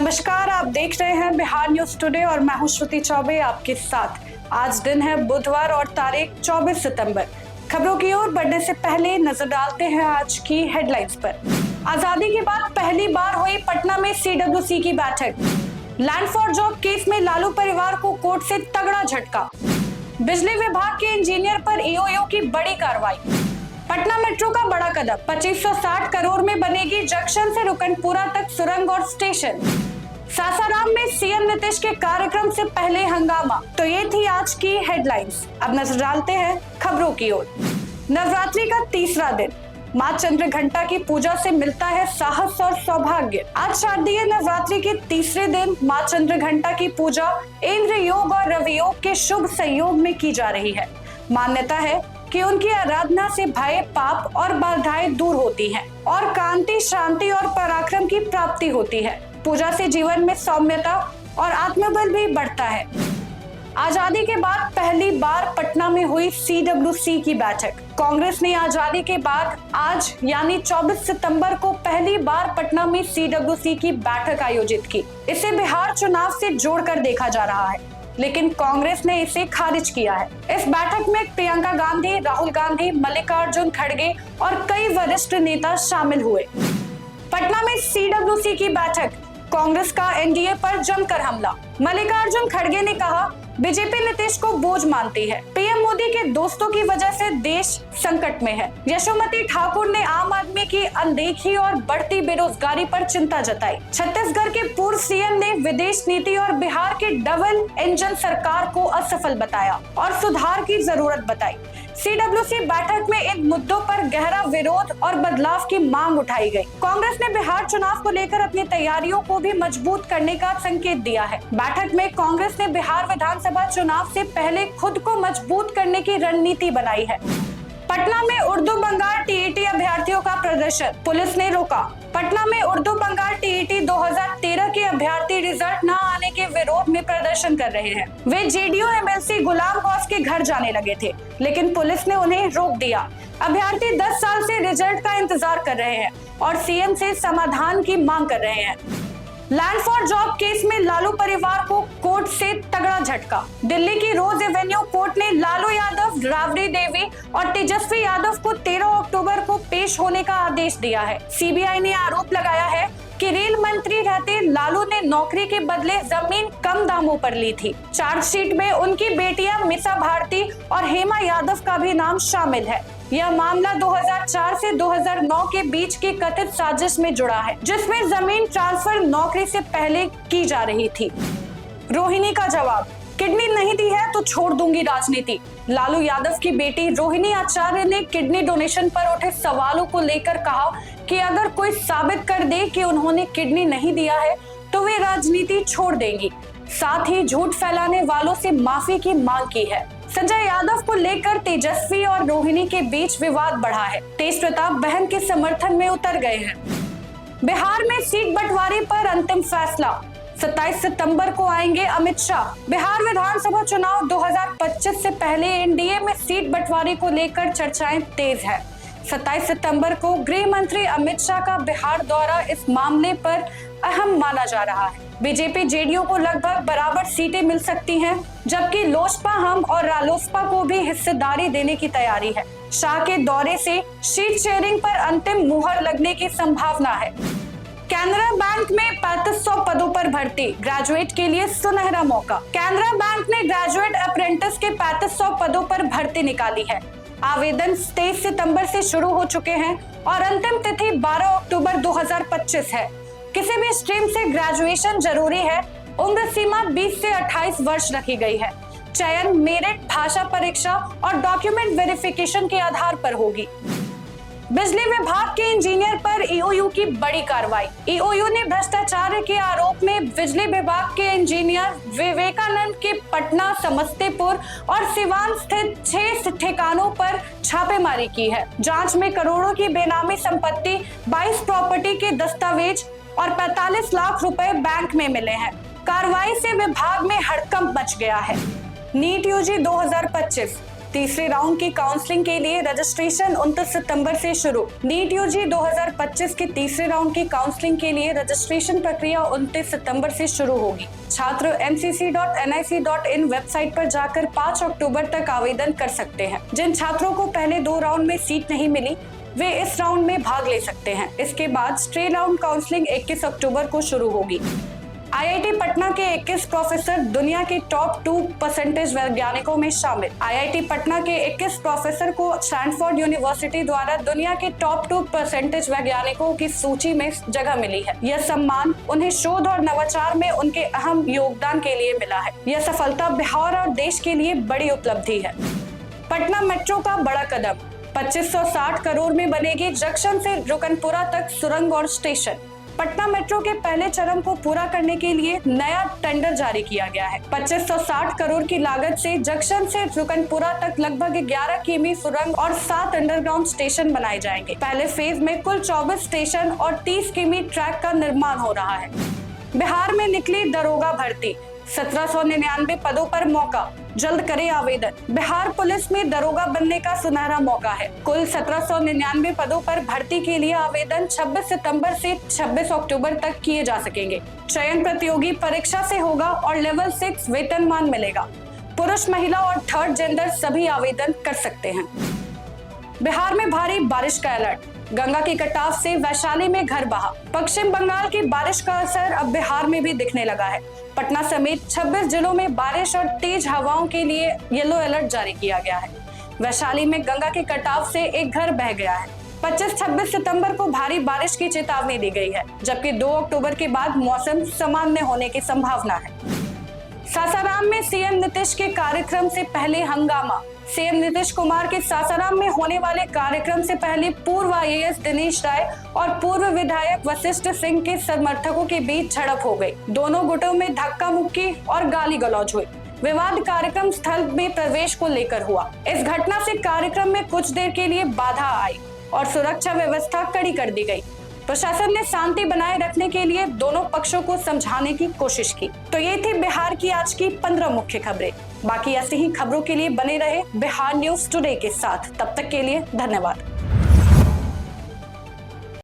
नमस्कार, आप देख रहे हैं बिहार न्यूज टुडे और मैं हूं श्रुति चौबे आपके साथ। आज दिन है बुधवार और तारीख 24 सितंबर। खबरों की ओर बढ़ने से पहले नजर डालते हैं आज की हेडलाइंस पर। आजादी के बाद पहली बार हुई पटना में सीडब्ल्यूसी की बैठक। लैंड फॉर जॉब केस में लालू परिवार को कोर्ट से तगड़ा झटका। बिजली विभाग के इंजीनियर पर ईओयू की बड़ी कार्रवाई। पटना मेट्रो का बड़ा कदम, 2560 करोड़ में बनेगी जंक्शन से रुकनपुरा तक सुरंग और स्टेशन। सासाराम में सीएम नीतीश के कार्यक्रम से पहले हंगामा। तो ये थी आज की हेडलाइंस। अब नजर डालते हैं खबरों की ओर। नवरात्रि का तीसरा दिन, मां चंद्रघंटा की पूजा से मिलता है साहस और सौभाग्य। आज शारदीय नवरात्रि के तीसरे दिन मां चंद्रघंटा की पूजा इंद्र योग और रवि योग के शुभ संयोग में की जा रही है। मान्यता है कि उनकी आराधना से भय, पाप और बाधाएं दूर होती हैं और कांति, शांति और पराक्रम की प्राप्ति होती है। पूजा से जीवन में सौम्यता और आत्मबल भी बढ़ता है। आजादी के बाद पहली बार पटना में हुई सीडब्ल्यूसी की बैठक। कांग्रेस ने आजादी के बाद आज यानी 24 सितंबर को पहली बार पटना में सीडब्ल्यूसी की बैठक आयोजित की। इसे बिहार चुनाव से जोड़कर देखा जा रहा है, लेकिन कांग्रेस ने इसे खारिज किया है। इस बैठक में प्रियंका गांधी, राहुल गांधी, मल्लिकार्जुन खड़गे और कई वरिष्ठ नेता शामिल हुए। पटना में सीडब्ल्यूसी की बैठक, कांग्रेस का एनडीए पर जमकर हमला। मल्लिकार्जुन खड़गे ने कहा, बीजेपी नीतीश को बोझ मानती है। पीएम मोदी के दोस्तों की वजह से देश संकट में है। यशोमती ठाकुर ने आम आदमी की अनदेखी और बढ़ती बेरोजगारी पर चिंता जताई। छत्तीसगढ़ के पूर्व सीएम ने विदेश नीति और बिहार के डबल इंजन सरकार को असफल बताया और सुधार की जरूरत बताई। सीडब्ल्यूसी बैठक में इन मुद्दों पर गहरा विरोध और बदलाव की मांग उठाई गई। कांग्रेस ने बिहार चुनाव को लेकर अपनी तैयारियों को भी मजबूत करने का संकेत दिया है। बैठक में कांग्रेस ने बिहार विधानसभा चुनाव से पहले खुद को मजबूत करने की रणनीति बनाई है। पटना में उर्दू बंगाल टीईटी अभ्यर्थियों का प्रदर्शन, पुलिस ने रोका। पटना में उर्दू बंगाल टीईटी 2013 के अभ्यर्थी रिजल्ट न आने के विरोध में प्रदर्शन कर रहे हैं। वे जेडीयू एमएलसी गुलाम गौस के घर जाने लगे थे, लेकिन पुलिस ने उन्हें रोक दिया। अभ्यर्थी 10 साल से रिजल्ट का इंतजार कर रहे हैं और सीएम से समाधान की मांग कर रहे हैं। लैंड फॉर जॉब केस में लालू परिवार को कोर्ट से तगड़ा झटका। दिल्ली की रोज एवेन्यू कोर्ट ने लालू यादव, राबड़ी देवी और तेजस्वी यादव को 13 अक्टूबर को पेश होने का आदेश दिया है। सीबीआई ने आरोप लगाया है कि रेल मंत्री रहते लालू ने नौकरी के बदले जमीन कम दामों पर ली थी। चार्जशीट में उनकी बेटियां मिसा भारती और हेमा यादव का भी नाम शामिल है। यह मामला 2004 से 2009 के बीच की कथित साजिश में जुड़ा है, जिसमें जमीन ट्रांसफर नौकरी से पहले की जा रही थी। रोहिणी का जवाब, किडनी नहीं दी है तो छोड़ दूंगी राजनीति। लालू यादव की बेटी रोहिणी आचार्य ने किडनी डोनेशन पर उठे सवालों को लेकर कहा कि अगर कोई साबित कर दे कि उन्होंने किडनी नहीं दिया है तो वे राजनीति छोड़ देंगी। साथ ही झूठ फैलाने वालों से माफी की मांग की है। संजय यादव को लेकर तेजस्वी और रोहिणी के बीच विवाद बढ़ा है। तेज प्रताप बहन के समर्थन में उतर गए हैं। बिहार में सीट बंटवारे पर अंतिम फैसला, 27 सितंबर को आएंगे अमित शाह। बिहार विधानसभा चुनाव 2025 से पहले एनडीए में सीट बंटवारे को लेकर चर्चाएं तेज है। 27 सितंबर को गृह मंत्री अमित शाह का बिहार दौरा इस मामले पर अहम माना जा रहा है। बीजेपी जेडीयू को लगभग बराबर सीटें मिल सकती हैं, जबकि लोजपा, हम और रालोसपा को भी हिस्सेदारी देने की तैयारी है। शाह के दौरे से सीट शेयरिंग पर अंतिम मुहर लगने की संभावना है। कैनरा बैंक में 3500 पदों पर भर्ती, ग्रेजुएट के लिए सुनहरा मौका। कैनरा बैंक ने ग्रेजुएट अप्रेंटिस के 3500 पदों पर भर्ती निकाली है। आवेदन 23 सितंबर से शुरू हो चुके हैं और अंतिम तिथि 12 अक्टूबर 2025 है। किसी भी स्ट्रीम से ग्रेजुएशन जरूरी है। उम्र सीमा 20 से 28 वर्ष रखी गई है। चयन मेरिट, भाषा परीक्षा और डॉक्यूमेंट वेरिफिकेशन के आधार पर होगी। बिजली विभाग के इंजीनियर पर ईओयू की बड़ी कार्रवाई। ईओयू ने भ्रष्टाचार के आरोप में बिजली विभाग के इंजीनियर विवेकानंद के पटना, समस्तीपुर और सिवान स्थित 6 ठिकानों पर छापेमारी की है। जांच में करोड़ों की बेनामी संपत्ति, 22 प्रॉपर्टी के दस्तावेज और 45 लाख रुपए बैंक में मिले हैं। कार्रवाई से विभाग में हड़कंप मच गया है। नीट यूजी 2025, तीसरे राउंड की काउंसलिंग के लिए रजिस्ट्रेशन 29 सितंबर से शुरू। नीट यूजी 2025 के तीसरे राउंड की काउंसलिंग के लिए रजिस्ट्रेशन प्रक्रिया 29 सितंबर से शुरू होगी। छात्र mcc.nic.in वेबसाइट पर जाकर 5 अक्टूबर तक आवेदन कर सकते हैं। जिन छात्रों को पहले 2 राउंड में सीट नहीं मिली वे इस राउंड में भाग ले सकते हैं। इसके बाद स्ट्रेट राउंड काउंसलिंग 21 अक्टूबर को शुरू होगी। आईआईटी पटना के 21 प्रोफेसर दुनिया के टॉप 2% वैज्ञानिकों में शामिल। आईआईटी पटना के 21 प्रोफेसर को स्टैनफोर्ड यूनिवर्सिटी द्वारा दुनिया के टॉप 2% वैज्ञानिकों की सूची में जगह मिली है। यह सम्मान उन्हें शोध और नवाचार में उनके अहम योगदान के लिए मिला है। यह सफलता बिहार और देश के लिए बड़ी उपलब्धि है। पटना मेट्रो का बड़ा कदम। 2560 करोड़ में बनेगी जंक्शन से रुकनपुरा तक सुरंग और स्टेशन। पटना मेट्रो के पहले चरण को पूरा करने के लिए नया टेंडर जारी किया गया है। 2560 करोड़ की लागत से जंक्शन से रुकनपुरा तक लगभग 11 किमी सुरंग और 7 अंडरग्राउंड स्टेशन बनाए जाएंगे। पहले फेज में कुल 24 स्टेशन और 30 किमी ट्रैक का निर्माण हो रहा है। बिहार में निकली दरोगा भर्ती। 1799 पदों पर मौका, जल्द करें आवेदन। बिहार पुलिस में दरोगा बनने का सुनहरा मौका है। कुल 1799 पदों पर भर्ती के लिए आवेदन 26 सितंबर से 26 अक्टूबर तक किए जा सकेंगे। चयन प्रतियोगी परीक्षा से होगा और लेवल 6 वेतनमान मिलेगा। पुरुष, महिला और थर्ड जेंडर सभी आवेदन कर सकते हैं। बिहार में भारी बारिश का अलर्ट। गंगा के कटाव से वैशाली में घर बहा। पश्चिम बंगाल की बारिश का असर अब बिहार में भी दिखने लगा है। पटना समेत 26 जिलों में बारिश और तेज हवाओं के लिए येलो अलर्ट जारी किया गया है। वैशाली में गंगा के कटाव से एक घर बह गया है। 25-26 सितंबर को भारी बारिश की चेतावनी दी गई है, जबकि 2 अक्टूबर के बाद मौसम सामान्य होने की संभावना है। सासाराम में सीएम नीतीश के कार्यक्रम से पहले हंगामा। सीएम नीतीश कुमार के सासाराम में होने वाले कार्यक्रम से पहले पूर्व आईएएस दिनेश राय और पूर्व विधायक वशिष्ठ सिंह के समर्थकों के बीच झड़प हो गई। दोनों गुटों में धक्का मुक्की और गाली गलौज हुई। विवाद कार्यक्रम स्थल में प्रवेश को लेकर हुआ। इस घटना से कार्यक्रम में कुछ देर के लिए बाधा आई और सुरक्षा व्यवस्था कड़ी कर दी गई। प्रशासन ने शांति बनाए रखने के लिए दोनों पक्षों को समझाने की कोशिश की। तो ये थी बिहार की आज की 15 मुख्य खबरें। बाकी ऐसी ही खबरों के लिए बने रहे बिहार न्यूज टुडे के साथ। तब तक के लिए धन्यवाद।